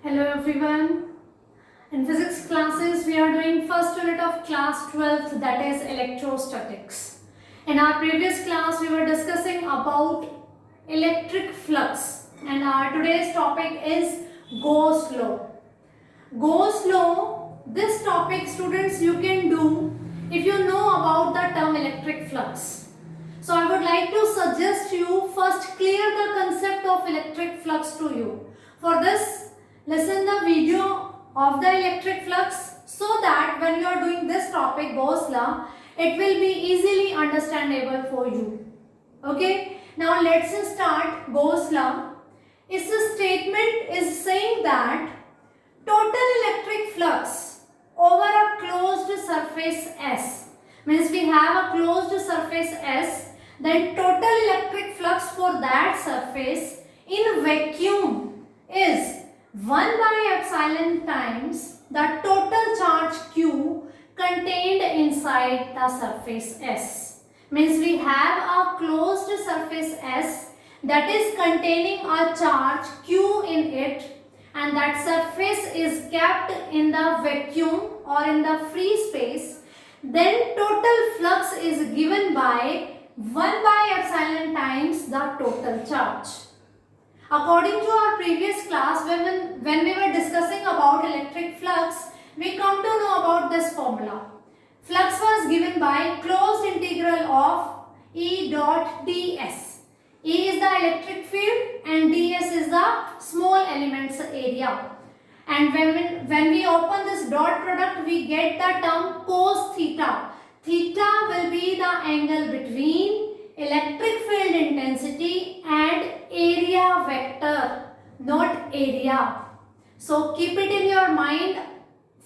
Hello everyone. In physics classes we are doing first unit of class 12th, that is electrostatics. In our previous class we were discussing about electric flux and our today's topic is Gauss law. Gauss law, this topic students you can do if you know about the term electric flux. So I would like to suggest you first clear the concept of electric flux to you. For this, listen the video of the electric flux so that when you are doing this topic Gauss law, it will be easily understandable for you. Okay, now let's start Gauss law. Its statement is saying that total electric flux over a closed surface S, means we have a closed surface S, then total electric flux for that surface in vacuum is 1 by epsilon times the total charge Q contained inside the surface S. Means we have a closed surface S that is containing a charge Q in it, and that surface is kept in the vacuum or in the free space. Then total flux is given by 1 by epsilon times the total charge. According to our previous class, when we were discussing about electric flux, we come to know about this formula. Flux was given by closed integral of E dot ds. E is the electric field and ds is the small elements area. And when we open this dot product, we get the term cos theta. Theta will be the angle between electric field intensity and area vector, not area. So keep it in your mind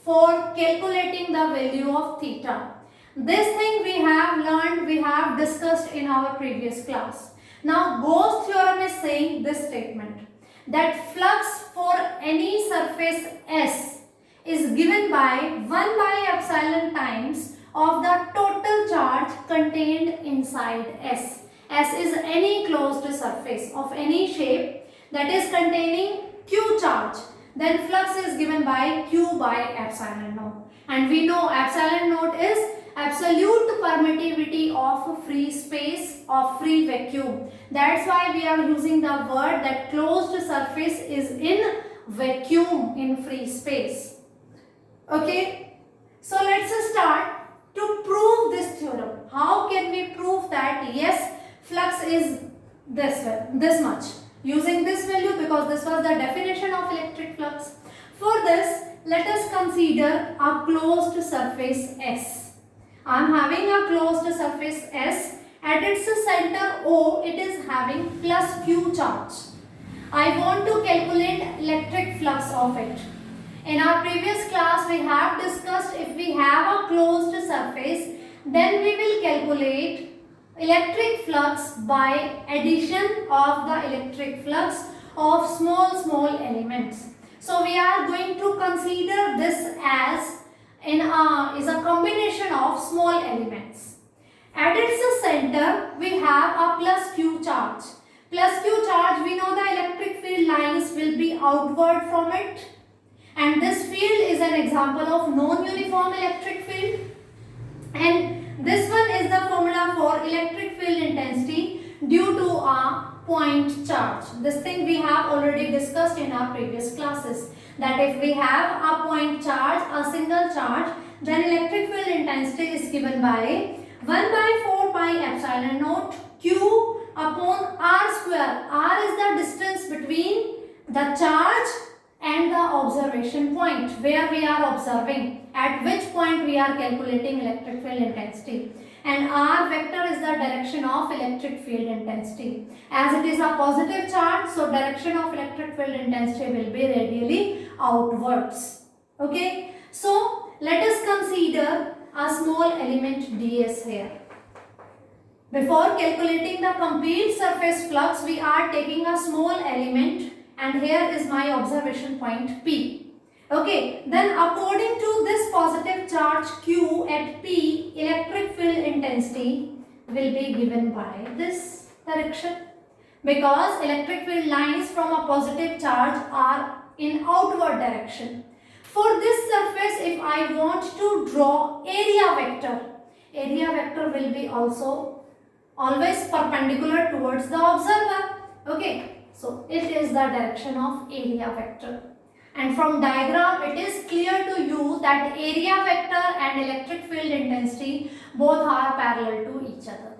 for calculating the value of theta. This thing we have learned, we have discussed in our previous class. Now Gauss theorem is saying this statement, that flux for any surface S is given by 1 by epsilon times of the total charge contained inside S. S is any closed surface of any shape that is containing Q charge. Then flux is given by Q by epsilon naught. And we know epsilon naught is absolute permittivity of free space of free vacuum. That's why we are using the word that closed surface is in vacuum, in free space. Okay, so let's start to prove this theorem. How can we prove that yes, flux is this much using this value, because this was the definition of electric flux. For this, let us consider a closed surface S. I am having a closed surface S. At its center O, it is having plus Q charge. I want to calculate electric flux of it. In our previous class, we have discussed if we have a closed surface, then we will calculate electric flux by addition of the electric flux of small elements. So we are going to consider this as is a combination of small elements. At its center, we have a plus Q charge. Plus Q charge, we know the electric field lines will be outward from it. And this field is an example of non-uniform electric field. And this one is the formula for electric field intensity due to a point charge. This thing we have already discussed in our previous classes. That if we have a point charge, a single charge, then electric field intensity is given by 1 by 4 pi epsilon naught Q upon R square. R is the distance between the charge and the observation point where we are observing, at which point we are calculating electric field intensity. And R vector is the direction of electric field intensity. As it is a positive charge, so direction of electric field intensity will be radially outwards. Okay, so let us consider a small element ds here. Before calculating the complete surface flux, we are taking a small element, and here is my observation point P. Okay, then according to this positive charge Q at P, electric field intensity will be given by this direction, because electric field lines from a positive charge are in outward direction. For this surface, if I want to draw area vector will be also always perpendicular towards the observer. Okay, so it is the direction of area vector. And from diagram, it is clear to you that area vector and electric field intensity both are parallel to each other.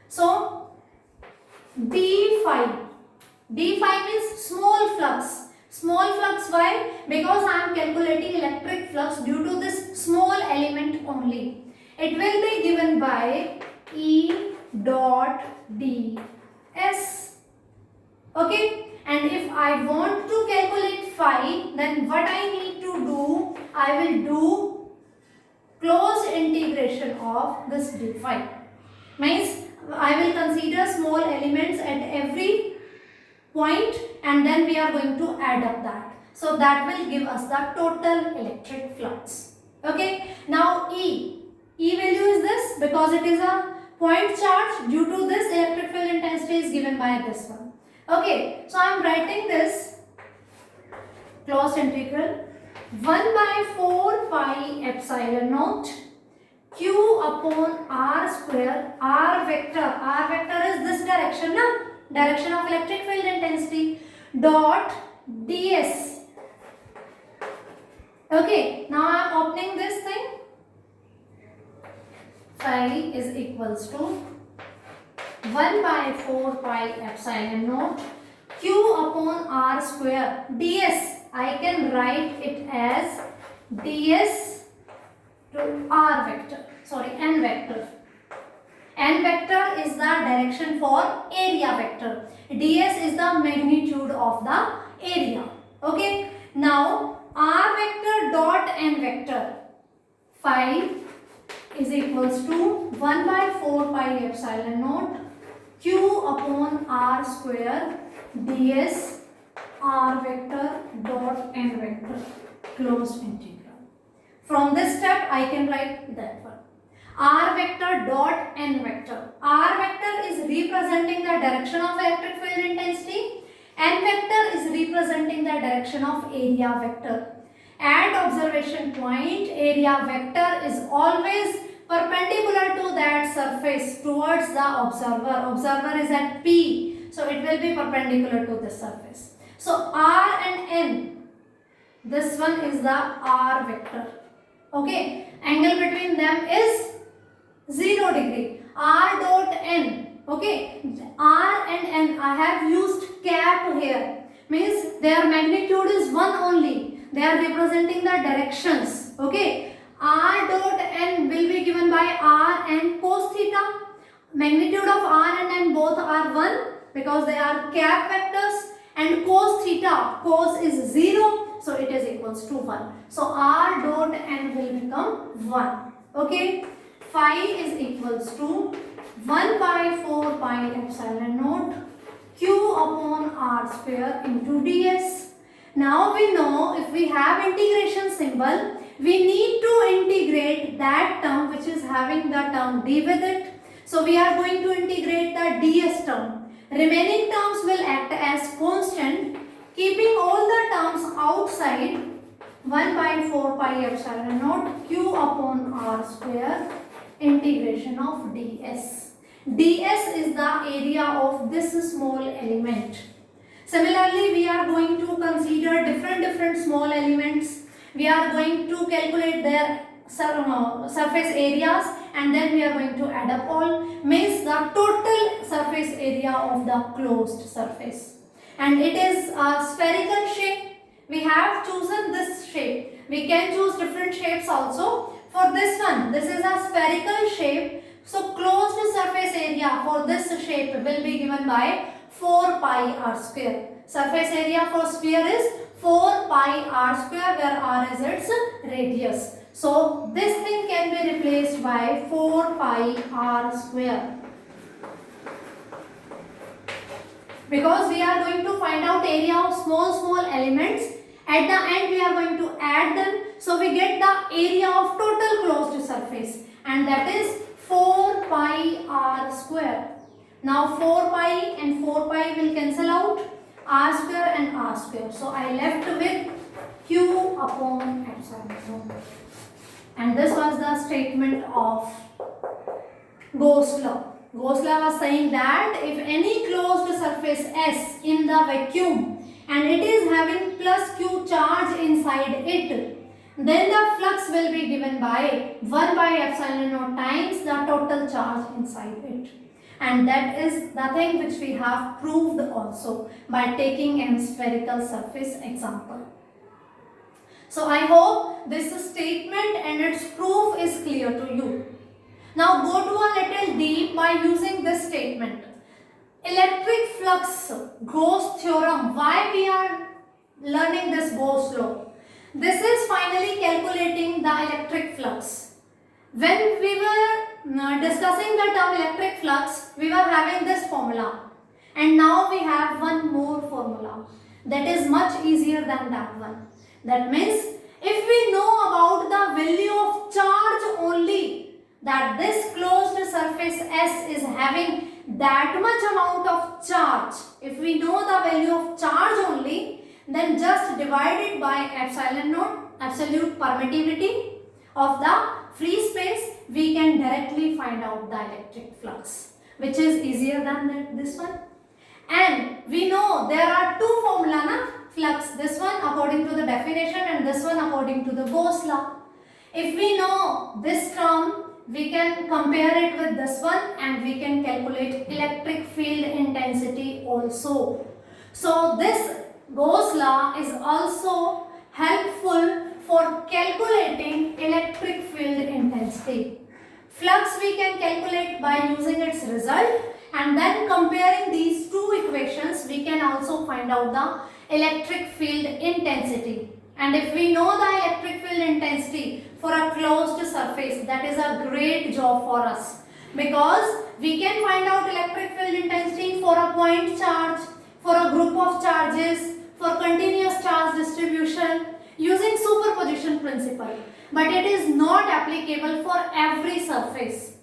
So, d phi means small flux. Small flux, why? Because I am calculating electric flux due to this small element only. It will be given by E dot ds. Okay? And if I want to calculate phi, then what I need to do, I will do closed integration of this d phi. Means I will consider small elements at every point and then we are going to add up that. So that will give us the total electric flux. Okay. Now E value is this because it is a point charge. Due to this, electric field intensity is given by this one. Okay, so I am writing this closed integral 1 by 4 pi epsilon naught q upon r square. R vector is this direction, na? Direction of electric field intensity dot ds. Okay, now I am opening this thing. Phi is equals to 1 by 4 pi epsilon naught q upon r square. ds, I can write it as ds to r vector, sorry, n vector. N vector is the direction for area vector. ds is the magnitude of the area. Okay. Now r vector dot n vector. Phi is equals to 1 by 4 pi epsilon naught q upon r square ds r vector dot n vector, closed integral. From this step I can write that one. R vector dot n vector. R vector is representing the direction of electric field intensity. N vector is representing the direction of area vector. At observation point, area vector is always perpendicular to that surface towards the observer. Observer is at P, so it will be perpendicular to this surface. So R and N, this one is the R vector. Okay, angle between them is 0 degree. R dot N. Okay, R and N, I have used cap here. Means their magnitude is 1 only. They are representing the directions. Okay, R dot N will be given by R and cos theta. Magnitude of R and N both are 1 because they are cap vectors, and cos theta, cos is 0, so it is equals to 1. So R dot N will become 1. Okay, phi is equals to 1 by 4 pi epsilon naught q upon r square into ds. Now we know if we have integration symbol, we need to integrate that term which is having the term d with it. So we are going to integrate the ds term. Remaining terms will act as constant, keeping all the terms outside. 1 by 4 pi epsilon naught q upon r square integration of ds. ds is the area of this small element. Similarly, we are going to consider different small elements. We are going to calculate their surface areas and then we are going to add up all. Means the total surface area of the closed surface. And it is a spherical shape. We have chosen this shape. We can choose different shapes also. For this one, this is a spherical shape. So closed surface area for this shape will be given by 4 pi r square. Surface area for sphere is 4 pi r square, where r is its radius. So this thing can be replaced by 4 pi r square. Because we are going to find out area of small elements. At the end we are going to add them. So we get the area of total closed surface, and that is 4 pi r square. Now 4 pi and 4 pi will cancel out. r square and r square. So I left with q upon epsilon naught. And this was the statement of Gauss law. Gauss law was saying that if any closed surface S in the vacuum and it is having plus q charge inside it, then the flux will be given by 1 by epsilon naught times the total charge inside it. And that is the thing which we have proved also by taking a spherical surface example. So I hope this statement and its proof is clear to you. Now go to a little deep by using this statement. Electric flux Gauss theorem. Why we are learning this Gauss law? This is finally calculating the electric flux. When we were discussing the term electric flux, we were having this formula. And now we have one more formula that is much easier than that one. That means if we know about the value of charge only, that this closed surface S is having that much amount of charge, if we know the value of charge only, then just divide it by epsilon naught, absolute permittivity of the free space, we can directly find out the electric flux, which is easier than this one. And we know there are two formula na flux, this one according to the definition and this one according to the Gauss law. If we know this term, we can compare it with this one and we can calculate electric field intensity also. So this Gauss law is also helpful for calculating electric field intensity. Flux we can calculate by using its result, and then comparing these two equations we can also find out the electric field intensity. And if we know the electric field intensity for a closed surface, that is a great job for us, because we can find out electric field intensity for a point charge, for a group of charges, for continuous charge distribution using superposition principle. But it is not applicable for every surface.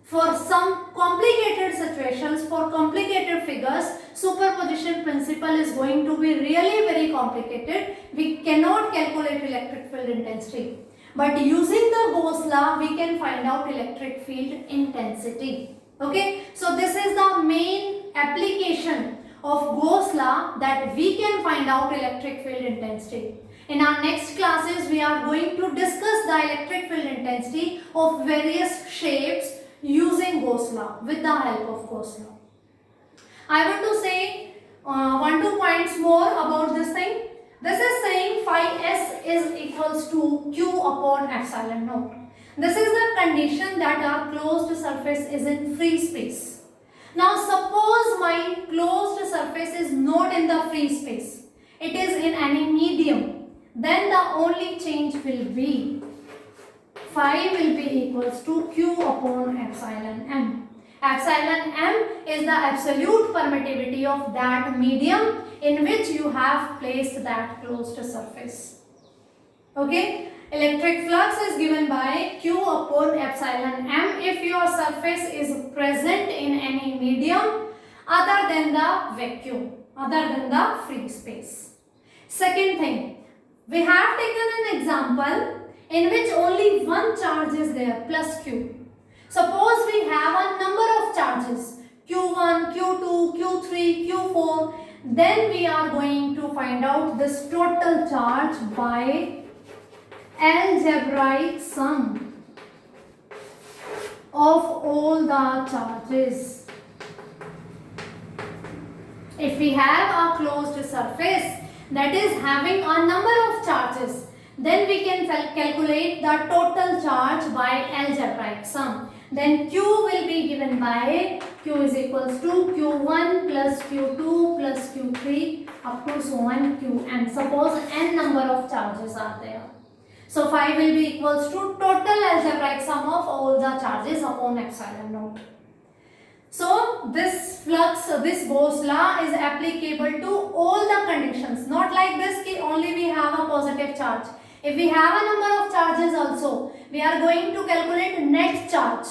For some complicated situations, for complicated figures, superposition principle is going to be really very complicated. We cannot calculate electric field intensity. But using the Gauss law, we can find out electric field intensity. Okay, so this is the main application of Gauss law, that we can find out electric field intensity. In our next classes, we are going to discuss the electric field intensity of various shapes using Gauss law, with the help of Gauss law. I want to say 1-2 points more about this thing. This is saying phi s is equals to q upon epsilon naught. This is the condition that our closed surface is in free space. Now suppose my closed surface is not in the free space, it is in any medium, then the only change will be phi will be equals to q upon epsilon m. Epsilon m is the absolute permittivity of that medium in which you have placed that closed surface. Okay, electric flux is given by q upon epsilon m if your surface is present in any medium other than the vacuum, other than the free space. Second thing, we have taken an example in which only one charge is there, plus q. Suppose we have a number of charges, q1, q2, q3, q4, then we are going to find out this total charge by algebraic sum of all the charges. If we have a closed surface that is having a number of charges, then we can calculate the total charge by algebraic sum. Then q will be given by q is equals to q1 plus q2 plus q3 up to so on qn. Suppose n number of charges are there. So phi will be equals to total algebraic sum of all the charges upon epsilon naught. So this flux, this Gauss law is applicable to all the conditions. Not like this कि only we have a positive charge. If we have a number of charges also, we are going to calculate net charge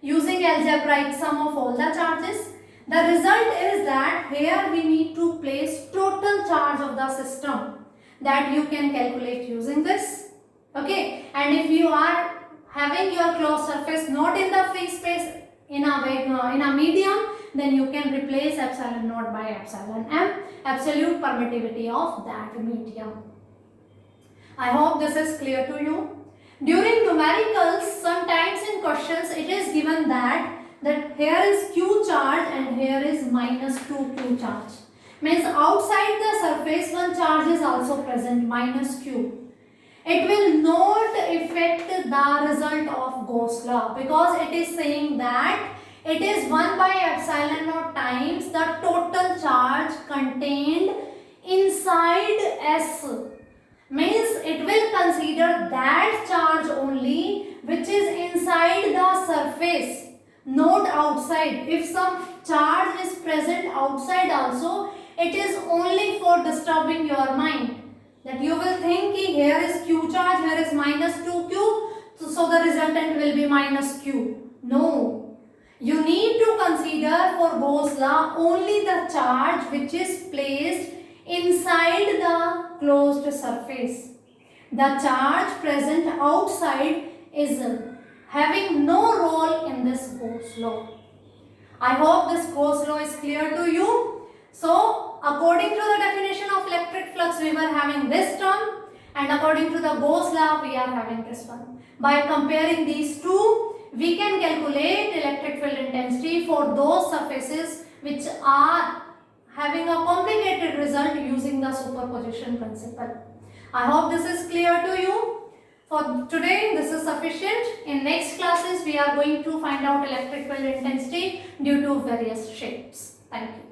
using algebraic sum of all the charges. The result is that here we need to place total charge of the system that you can calculate using this. Okay, and if you are having your closed surface not in the free space in a medium, then you can replace epsilon naught by epsilon m, absolute permittivity of that medium. I hope this is clear to you. During numericals, sometimes in questions it is given that here is q charge and here is minus 2q charge. Means outside the surface one charge is also present, minus q. It will not affect the result of Gauss law because it is saying that it is 1 by epsilon naught times the total charge contained inside S. Means it will consider that charge only which is inside the surface, not outside. If some charge is present outside also, it is only for disturbing your mind. That you will think here is q charge, here is minus 2q, so the resultant will be minus q. No. You need to consider for Gauss law only the charge which is placed inside the closed surface. The charge present outside is having no role in this Gauss law. I hope this Gauss law is clear to you. So, according to the definition of electric flux, we were having this term, and according to the Gauss law, we are having this one. By comparing these two, we can calculate electric field intensity for those surfaces which are having a complicated result using the superposition principle. I hope this is clear to you. For today, this is sufficient. In next classes, we are going to find out electric field intensity due to various shapes. Thank you.